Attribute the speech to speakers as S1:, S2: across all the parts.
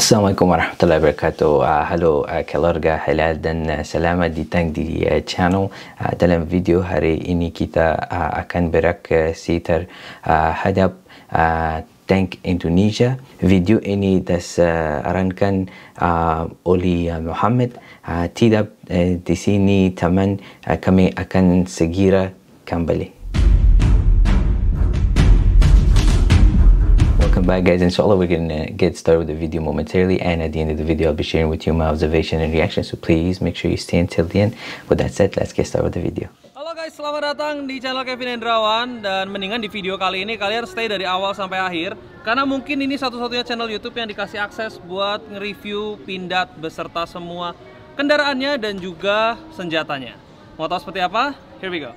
S1: Assalamualaikum warahmatullahi wabarakatuh. Halo keluarga halal dan selamat datang di channel. Dalam video hari ini kita akan beraksi terhadap tank Indonesia. Video ini disarankan oleh Muhammad. Tidak di sini teman, kami akan segera kembali. Welcome back, guys. Inshallah we're gonna get started with the video momentarily, and at the end of the video I'll be sharing with you my observation and reaction, so please make sure you stay until the end. With that said, let's get started with the video.
S2: Halo guys, selamat datang di channel Kevin Hendrawan. Dan mendingan di video kali ini kalian stay dari awal sampai akhir, karena mungkin ini satu-satunya channel YouTube yang dikasih akses buat nge-review Pindad beserta semua kendaraannya dan juga senjatanya. Mau tahu seperti apa? Here we go.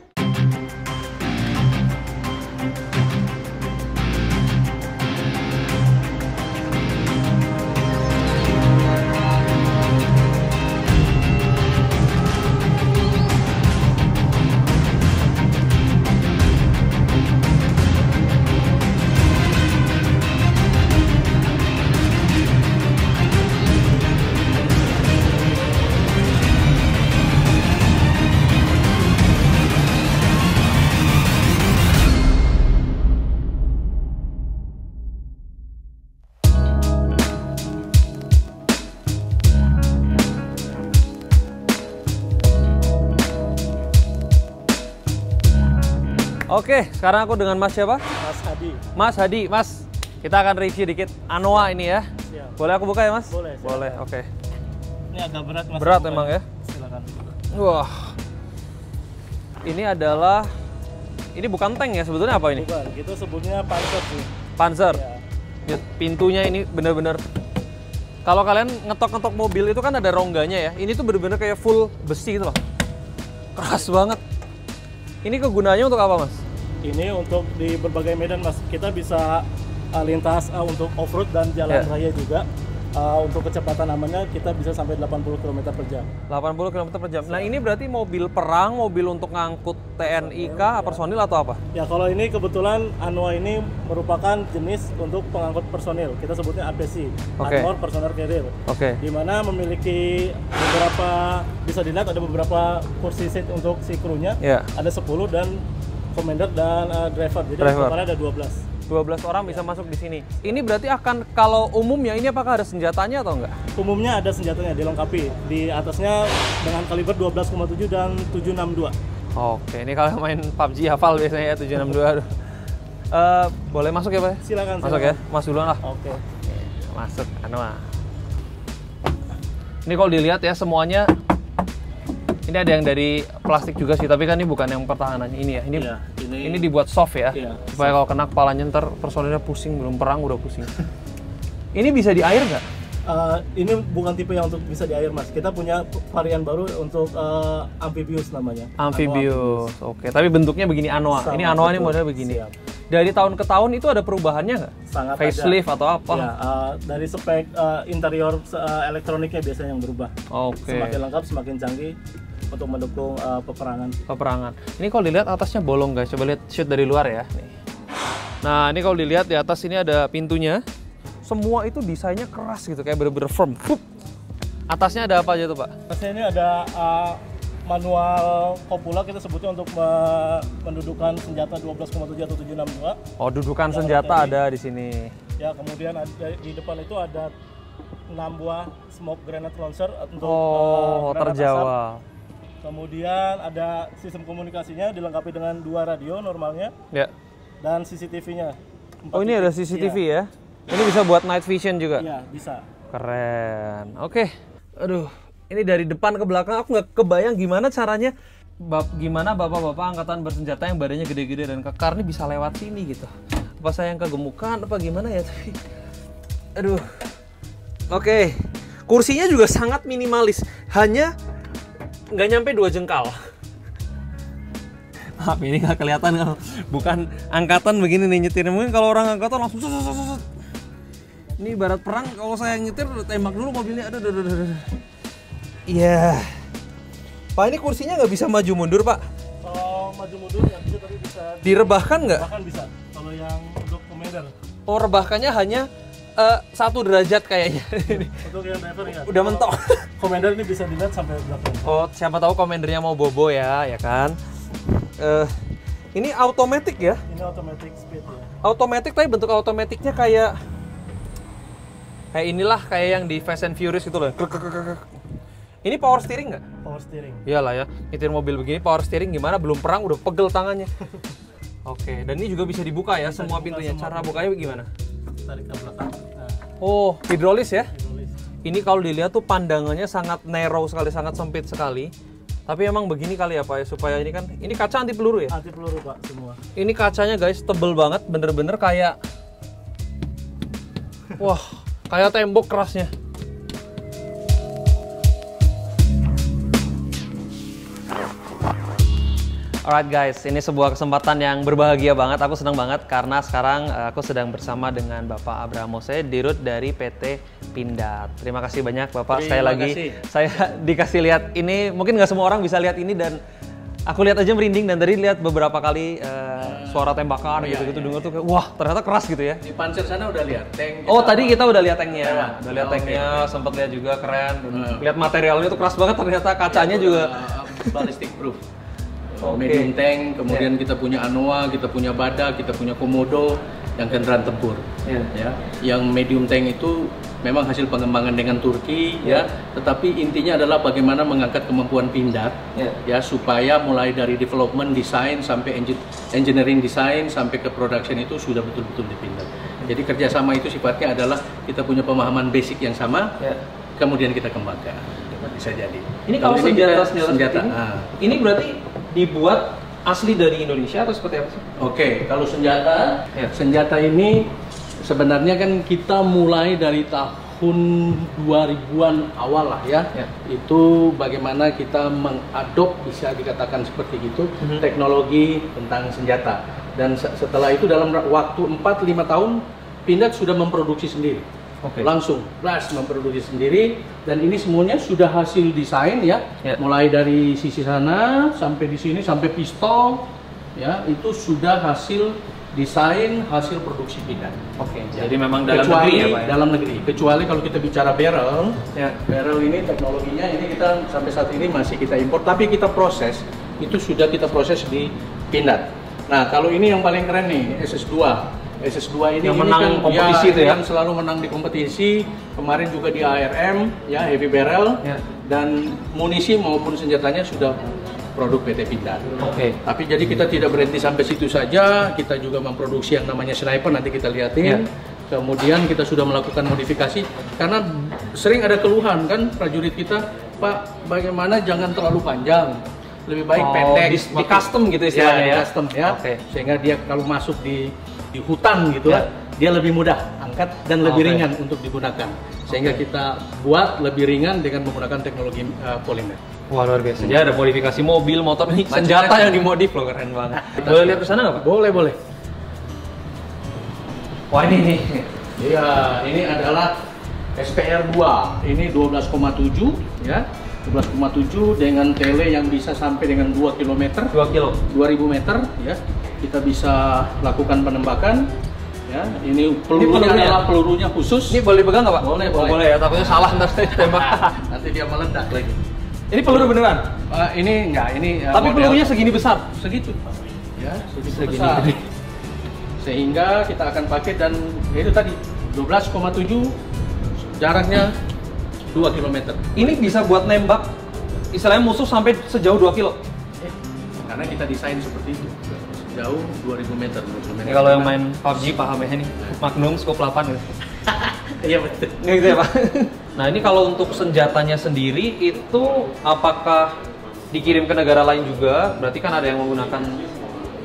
S2: Oke, sekarang aku dengan Mas siapa?
S3: Mas Hadi.
S2: Mas Hadi, Mas. Kita akan review dikit Anoa ini ya.
S3: Siap.
S2: Boleh aku buka ya, Mas?
S3: Boleh.
S2: Boleh, oke.
S3: Ini agak berat, Mas.
S2: Berat emang ya?
S3: Silakan.
S2: Wah. Ini adalah, ini bukan tank ya, sebetulnya apa ini?
S3: Bukan, itu sebutnya Panzer sih.
S2: Panzer.
S3: Ya.
S2: Pintunya ini bener-bener. Kalau kalian ngetok-ngetok mobil itu kan ada rongganya ya. Ini tuh bener-bener kayak full besi gitu loh. Keras banget. Ini kegunaannya untuk apa, Mas?
S3: Ini untuk di berbagai medan, Mas. Kita bisa lintas untuk off-road dan jalan raya juga. Untuk kecepatan amannya kita bisa sampai 80 km per jam.
S2: 80 km per jam. Nah, ini berarti mobil perang, mobil untuk ngangkut TNI kah, personil atau apa?
S3: Ya, kalau ini kebetulan Anoa ini merupakan jenis untuk pengangkut personil. Kita sebutnya APC, Armored Personnel Carrier. Di mana memiliki beberapa, bisa dilihat ada beberapa kursi seat untuk si krunya. Ada 10 dan commander dan driver. Jadi totalnya ada 12
S2: orang bisa masuk di sini. Ini berarti akan, kalau umumnya ini apakah ada senjatanya atau enggak?
S3: Umumnya ada senjatanya, dilengkapi. Di atasnya dengan kaliber 12,7 dan 7,62.
S2: Oke, ini kalau main PUBG hafal biasanya ya 7,62. Boleh masuk ya, Pak?
S3: Silakan.
S2: Masuk ya, Mas duluan lah.
S3: Oke.
S2: Masuk, Anoa. Ini kalau dilihat ya semuanya, ini ada yang dari plastik juga sih, tapi kan ini bukan yang pertahanannya ini ya. Ini dibuat soft ya, supaya kalau kena kepalanya ntar personilnya pusing, belum perang udah pusing. Ini bisa di air nggak?
S3: Ini bukan tipe yang untuk bisa di air, Mas. Kita punya varian baru untuk amphibious namanya.
S2: Amphibious, oke. Tapi bentuknya begini Anoa. Ini Anoa ini modelnya begini.
S3: Siap.
S2: Dari tahun ke tahun itu ada perubahannya nggak?
S3: Sangat
S2: facelift atau apa?
S3: Ya, dari spek interior elektroniknya biasanya yang berubah. Semakin lengkap, semakin canggih untuk mendukung peperangan. Ini kalau dilihat atasnya bolong, guys. Coba lihat shoot dari luar ya. Nih. Nah, ini kalau dilihat di atas ini ada pintunya. Semua itu desainnya keras gitu, kayak bener-bener firm. Atasnya ada apa aja tuh, Pak? Atasnya ini ada manual kopula, kita sebutnya untuk mendudukan senjata 12,7 atau 7,62.
S2: Oh, dudukan senjata ada di sini.
S3: Ya, kemudian di depan itu ada 6 buah smoke grenade launcher untuk
S2: terjawab.
S3: Kemudian ada sistem komunikasinya dilengkapi dengan 2 radio normalnya.
S2: Ya. Dan
S3: CCTV-nya.
S2: Oh, ini ada CCTV ya? Ini bisa buat night vision juga?
S3: Iya, bisa.
S2: Keren. Oke. Aduh, ini dari depan ke belakang aku nggak kebayang gimana caranya, gimana bapak-bapak angkatan bersenjata yang badannya gede-gede dan kekar ini bisa lewat sini gitu. Apa saya yang kegemukan apa gimana ya? Tapi aduh. Oke. Kursinya juga sangat minimalis. Hanya nggak nyampe 2 jengkal. Maaf, ini nggak kelihatan kalau bukan angkatan begini nih nyetirnya. Mungkin kalau orang angkatan langsung ini ibarat perang, kalau saya nyetir tembak dulu mobilnya. Aduh. Iya. Pak, ini kursinya nggak bisa maju mundur, Pak?
S3: Kalau maju mundur nggak bisa, tapi bisa
S2: direbahkan nggak?
S3: Bahkan bisa. Kalau yang untuk commander.
S2: Oh, rebahkannya hanya 1 derajat kayaknya.
S3: Untuk yang driver ya.
S2: Udah mentok.
S3: Commander ini bisa dilihat sampai berapa?
S2: Oh, siapa tahu komandernya mau bobo ya kan? Ini automatic ya?
S3: Ini automatic speed ya.
S2: Automatic tapi bentuk automaticnya kayak inilah kayak yang di Fast and Furious gitu loh. Ini power steering nggak?
S3: Power steering.
S2: Iyalah ya, nyetir mobil begini power steering gimana? Belum perang udah pegel tangannya. Oke, dan ini juga bisa dibuka ya semua pintunya. Cara bukanya gimana?
S3: Tarik ke belakang. Nah,
S2: Oh, hidrolis ya?
S3: hidrolis.
S2: Ini kalau dilihat tuh pandangannya sangat narrow sekali, sangat sempit sekali. Tapi emang begini kali ya Pak ya, supaya ini kan, ini kaca anti peluru ya?
S3: Anti peluru Pak semua.
S2: Ini kacanya guys tebel banget, bener-bener kayak, wah, kayak tembok kerasnya. Alright guys, ini sebuah kesempatan yang berbahagia banget. Aku senang banget karena sekarang aku sedang bersama dengan Bapak Abraham Mose, Dirut dari PT Pindad. Terima kasih banyak Bapak. Sekali lagi saya dikasih lihat ini, mungkin nggak semua orang bisa lihat ini dan aku lihat aja merinding, dan tadi lihat beberapa kali suara tembakan gitu-gitu dengar tuh kayak wah ternyata keras gitu ya.
S4: Di panser sana udah lihat tank.
S2: Oh tadi kita udah lihat tanknya, udah lihat tanknya, sempat lihat juga keren. Lihat materialnya tuh keras banget ternyata, kacanya juga
S4: ballistic proof. Medium tank, kemudian kita punya Anoa, kita punya Bada, kita punya Komodo yang kendaraan tempur. Ya, yang medium tank itu memang hasil pengembangan dengan Turki, ya. Tetapi intinya adalah bagaimana mengangkat kemampuan Pindad, ya, supaya mulai dari development, desain sampai engineering design sampai ke production itu sudah betul-betul di Pindad. Jadi kerjasama itu sifatnya adalah kita punya pemahaman basic yang sama, kemudian kita kembangkan. Bisa jadi.
S2: Ini kalau senjata ini berarti dibuat asli dari Indonesia atau seperti apa sih?
S4: Oke, kalau senjata ini sebenarnya kan kita mulai dari tahun 2000-an awal lah ya. Itu bagaimana kita mengadop, bisa dikatakan seperti itu, teknologi tentang senjata. Dan setelah itu dalam waktu 4-5 tahun Pindad sudah memproduksi sendiri. Langsung memproduksi sendiri, dan ini semuanya sudah hasil desain ya, mulai dari sisi sana sampai di sini sampai pistol ya, itu sudah hasil desain, hasil produksi Pindad.
S2: Jadi memang dalam negeri ya Pak ya?
S4: Dalam negeri, kecuali kalau kita bicara barrel, barrel ini teknologinya ini kita sampai saat ini masih kita impor, tapi kita proses, itu sudah kita proses di Pindad. Nah kalau ini yang paling keren nih, SS2 ini
S2: yang menang
S4: kan,
S2: kompetisi itu ya?
S4: Yang selalu menang di kompetisi, kemarin juga di ARM, ya heavy barrel, dan munisi maupun senjatanya sudah produk PT Pindad. Tapi jadi kita tidak berhenti sampai situ saja, kita juga memproduksi yang namanya sniper, nanti kita lihatin. Kemudian kita sudah melakukan modifikasi, karena sering ada keluhan kan prajurit kita, Pak, bagaimana jangan terlalu panjang, lebih baik pendek,
S2: di custom gitu istilahnya ya?
S4: Di custom ya, sehingga dia kalau masuk di hutan gitu dia lebih mudah angkat dan lebih ringan untuk digunakan, sehingga kita buat lebih ringan dengan menggunakan teknologi polimer.
S2: Wah luar biasa. Jadi ada modifikasi mobil, motor, nih senjata yang dimodif loh, keren banget. Boleh lihat ke sana nggak Pak?
S4: Boleh.
S2: Wah ini nih.
S4: Iya, ini adalah SPR 2. Ini 12,7 ya. 12,7 dengan tele yang bisa sampai dengan 2 km, 2000 meter ya. Kita bisa lakukan penembakan ya. Ini pelurunya adalah pelurunya khusus.
S2: Ini boleh pegang nggak Pak?
S4: Boleh.
S2: Boleh ya, takutnya salah ntar saya tembak.
S4: Nanti dia meledak lagi.
S2: Ini peluru beneran?
S4: Ini enggak, ini
S2: tapi pelurunya segini besar?
S4: Segitu ya, segitu besar. Sehingga kita akan pakai, dan itu tadi 12,7 jaraknya 2 km.
S2: Ini bisa buat nembak istilahnya musuh sampai sejauh 2 kilo?
S4: Karena kita desain seperti itu, sejauh 2000 meter.
S2: Ini kalau yang main PUBG paham ya ini, Magnum scope 8 gitu.
S4: Iya betul.
S2: Nggak gitu ya Pak? Nah ini kalau untuk senjatanya sendiri itu apakah dikirim ke negara lain juga? Berarti kan ada yang menggunakan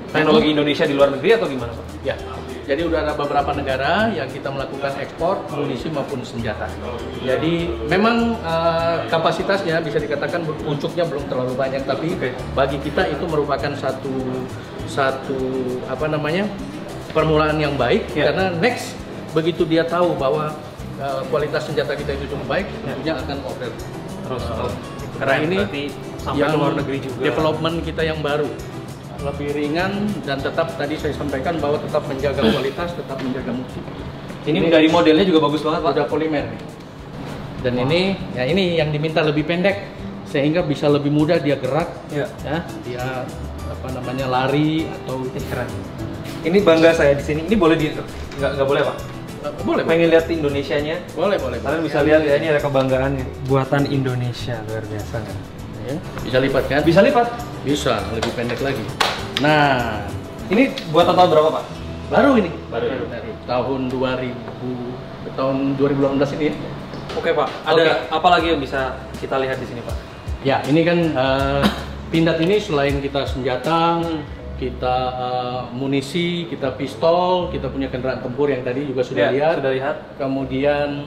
S2: teknologi Indonesia di luar negeri atau gimana Pak?
S4: Ya, jadi udah ada beberapa negara yang kita melakukan ekspor munisi maupun senjata. Jadi memang kapasitasnya bisa dikatakan puncuknya belum terlalu banyak, tapi bagi kita itu merupakan satu apa namanya, permulaan yang baik, karena next begitu dia tahu bahwa kualitas senjata kita itu cukup baik, tentunya akan order terus. Karena ini
S2: sampai ke luar negeri juga.
S4: Development kita yang baru, lebih ringan, dan tetap tadi saya sampaikan bahwa tetap menjaga kualitas, tetap menjaga mutu.
S2: Ini dari modelnya juga bagus banget, Pak.
S4: Udah polimer. Dan ini yang diminta lebih pendek sehingga bisa lebih mudah dia gerak. Ya, dia lari atau
S2: keren. Ini bangga saya di sini. Ini boleh nggak boleh, Pak?
S4: Boleh.
S2: Pengen lihat Indonesianya?
S4: Boleh.
S2: Kalian bisa lihat ya, ini ada kebanggaan buatan Indonesia, luar biasa.
S4: Ya. Bisa lipat kan?
S2: Bisa lipat?
S4: Bisa, lebih pendek lagi. Nah,
S2: ini buatan tahun berapa, Pak?
S4: Baru ini.
S2: Baru.
S4: Tahun 2018 ini.
S2: Oke, Pak. Ada apa lagi yang bisa kita lihat di sini, Pak? Ya,
S4: ini kan Pindad ini selain kita senjata, kita munisi, kita pistol, kita punya kendaraan tempur yang tadi juga sudah lihat. Kemudian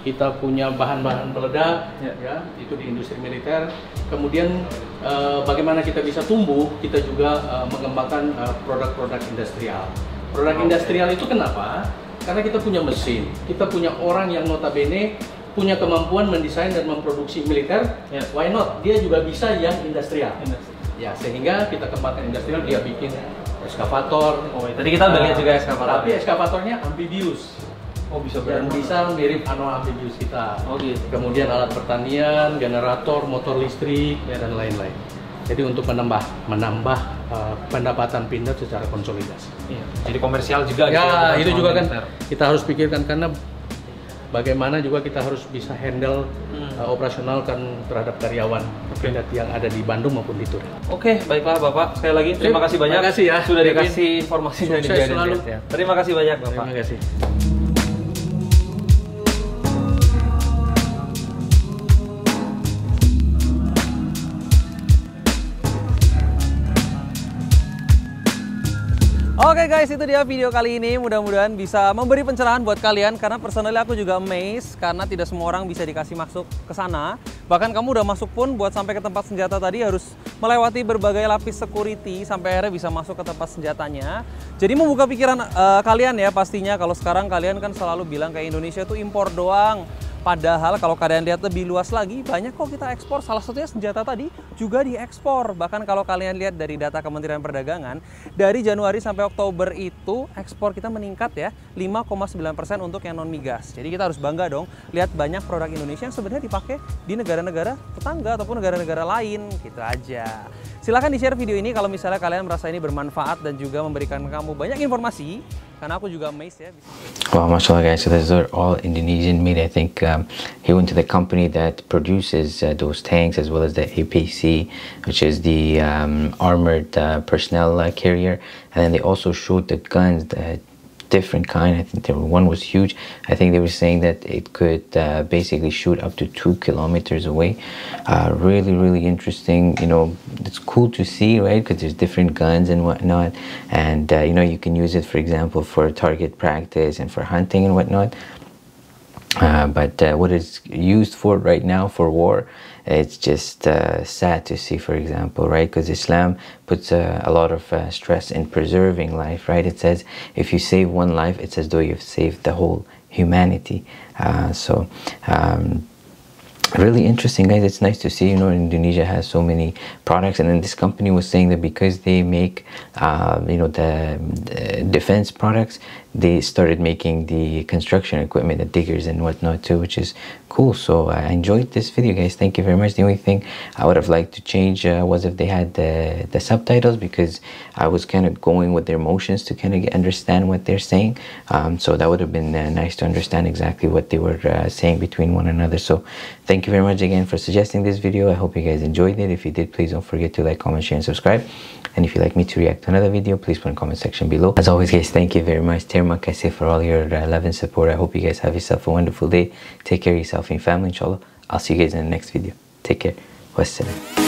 S4: kita punya bahan-bahan peledak, ya, itu di industri militer. Kemudian bagaimana kita bisa tumbuh, kita juga mengembangkan produk-produk industrial. Produk industrial itu kenapa? Karena kita punya mesin, kita punya orang yang notabene punya kemampuan mendesain dan memproduksi militer. Why not? Dia juga bisa yang industrial. Ya, sehingga kita kembangkan industrial, dia bikin eskavator.
S2: Tadi kita udah lihat juga eskavator.
S4: Tapi eskavatornya amphibious.
S2: Bisa
S4: dan bisa mirip amphibious kita.
S2: Gitu.
S4: Kemudian alat pertanian, generator, motor listrik, dan lain-lain. Jadi untuk menambah pendapatan Pindad secara konsolidasi.
S2: Jadi komersial juga.
S4: Ya, itu juga kan kita harus pikirkan, karena bagaimana juga kita harus bisa handle operasional kan terhadap karyawan Pindad yang ada di Bandung maupun di Turin.
S2: Oke, baiklah Bapak. Sekali lagi terima kasih banyak.
S4: Terima kasih ya.
S2: Sudah dikasih informasi dari
S4: selalu.
S2: Terima kasih banyak Bapak.
S4: Terima kasih.
S2: Oke guys, itu dia video kali ini. Mudah-mudahan bisa memberi pencerahan buat kalian, karena personally aku juga amazed karena tidak semua orang bisa dikasih masuk ke sana. Bahkan kamu udah masuk pun buat sampai ke tempat senjata tadi harus melewati berbagai lapis security sampai akhirnya bisa masuk ke tempat senjatanya. Jadi membuka pikiran kalian ya pastinya, kalau sekarang kalian kan selalu bilang kayak Indonesia itu impor doang. Padahal kalau kalian lihat lebih luas lagi, banyak kok kita ekspor. Salah satunya senjata tadi juga diekspor. Bahkan kalau kalian lihat dari data Kementerian Perdagangan, dari Januari sampai Oktober itu ekspor kita meningkat ya 5,9% untuk yang non migas. Jadi kita harus bangga dong lihat banyak produk Indonesia yang sebenarnya dipakai di negara-negara tetangga ataupun negara-negara lain. Gitu aja. Silahkan di-share video ini kalau misalnya kalian merasa ini bermanfaat dan juga memberikan kamu banyak informasi. Karena aku juga amazed ya.
S1: Wow, mashallah guys, so these are all Indonesian made. I think he went to the company that produces those tanks, as well as the APC, which is the armored personnel carrier. And then they also showed the guns, the different kind. I think one was huge. I think they were saying that it could basically shoot up to 2 kilometers away. Really interesting. You know, it's cool to see, right? Because there's different guns and whatnot, and you know, you can use it, for example, for target practice and for hunting and whatnot. But what it's used for right now for war, it's just sad to see, for example, right? Because Islam puts a lot of stress in preserving life, right? It says if you save one life, it's as though you've saved the whole humanity. Really interesting, guys. It's nice to see, you know, Indonesia has so many products. And then this company was saying that because they make you know, the defense products, they started making the construction equipment, the diggers and whatnot too, which is cool. So I enjoyed this video, guys. Thank you very much. The only thing I would have liked to change was if they had the subtitles, because I was kind of going with their motions to kind of understand what they're saying. So that would have been nice to understand exactly what they were saying between one another. So thank you very much again for suggesting this video. I hope you guys enjoyed it. If you did, please don't forget to like, comment, share and subscribe. And if you'd like me to react to another video, please put in the comment section below. As always, guys, thank you very much. Terima kasih for all your love and support. I hope you guys have yourself a wonderful day. Take care of yourself and your family, inshallah. I'll see you guys in the next video. Take care. Wassalam.